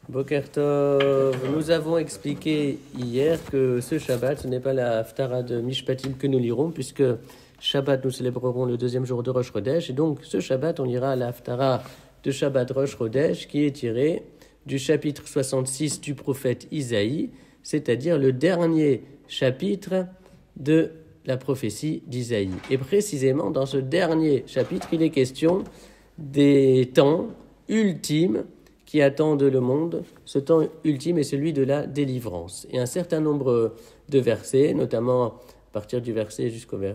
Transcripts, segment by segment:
Boker Tov, nous avons expliqué hier que ce Shabbat, ce n'est pas la Haftara de Mishpatim que nous lirons, puisque Shabbat, nous célébrerons le deuxième jour de Rosh Chodesh, et donc ce Shabbat, on lira la Haftara de Shabbat Rosh Chodesh, qui est tirée du chapitre 66 du prophète Isaïe, c'est-à-dire le dernier chapitre de la prophétie d'Isaïe. Et précisément, dans ce dernier chapitre, il est question des temps ultimes qui attendent le monde. Ce temps ultime est celui de la délivrance. Et un certain nombre de versets, notamment à partir du verset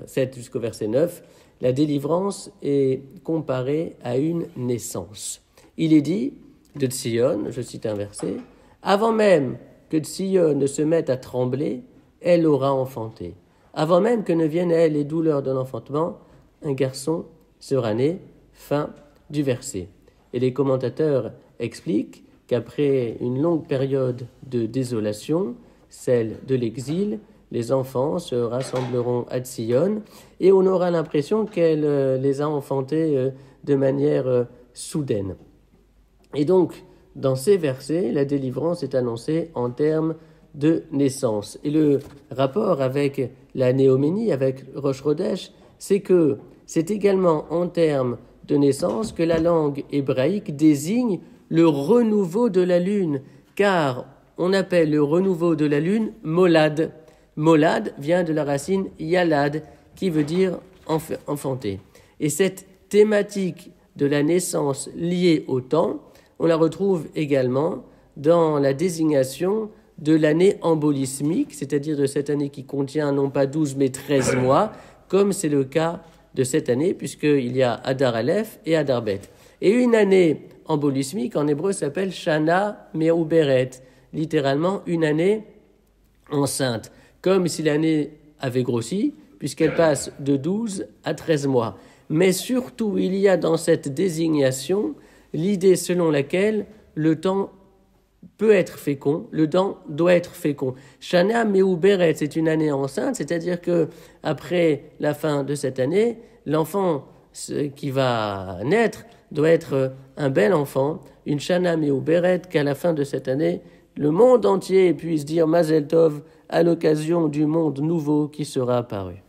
7 jusqu'au verset 9, la délivrance est comparée à une naissance. Il est dit de Tsion, je cite un verset, « Avant même que Tsion ne se mette à trembler, elle aura enfanté. Avant même que ne viennent à elle les douleurs de l'enfantement, un garçon sera né. » Fin du verset. Et les commentateurs expliquent qu'après une longue période de désolation, celle de l'exil, les enfants se rassembleront à Tsion et on aura l'impression qu'elle les a enfantés de manière soudaine. Et donc, dans ces versets, la délivrance est annoncée en termes de naissance. Et le rapport avec la néoménie, avec Rosh Chodesh, c'est que c'est également en termes de naissance que la langue hébraïque désigne le renouveau de la lune, car on appelle le renouveau de la lune molad. Molad vient de la racine yalad, qui veut dire enfanter. Et cette thématique de la naissance liée au temps, on la retrouve également dans la désignation de l'année embolismique, c'est-à-dire de cette année qui contient non pas 12 mais 13 mois, comme c'est le cas de cette année, puisqu'il y a Adar Aleph et Adar Bet. Et une année embolismique, en hébreu, s'appelle Shana Me'uberet, littéralement une année enceinte, comme si l'année avait grossi, puisqu'elle passe de 12 à 13 mois. Mais surtout, il y a dans cette désignation l'idée selon laquelle le temps peut être fécond, le temps doit être fécond. Shana Me'uberet, c'est une année enceinte, c'est-à-dire que après la fin de cette année, l'enfant qui va naître doit être un bel enfant, une Shana Me'uberet, qu'à la fin de cette année, le monde entier puisse dire Mazel Tov à l'occasion du monde nouveau qui sera apparu.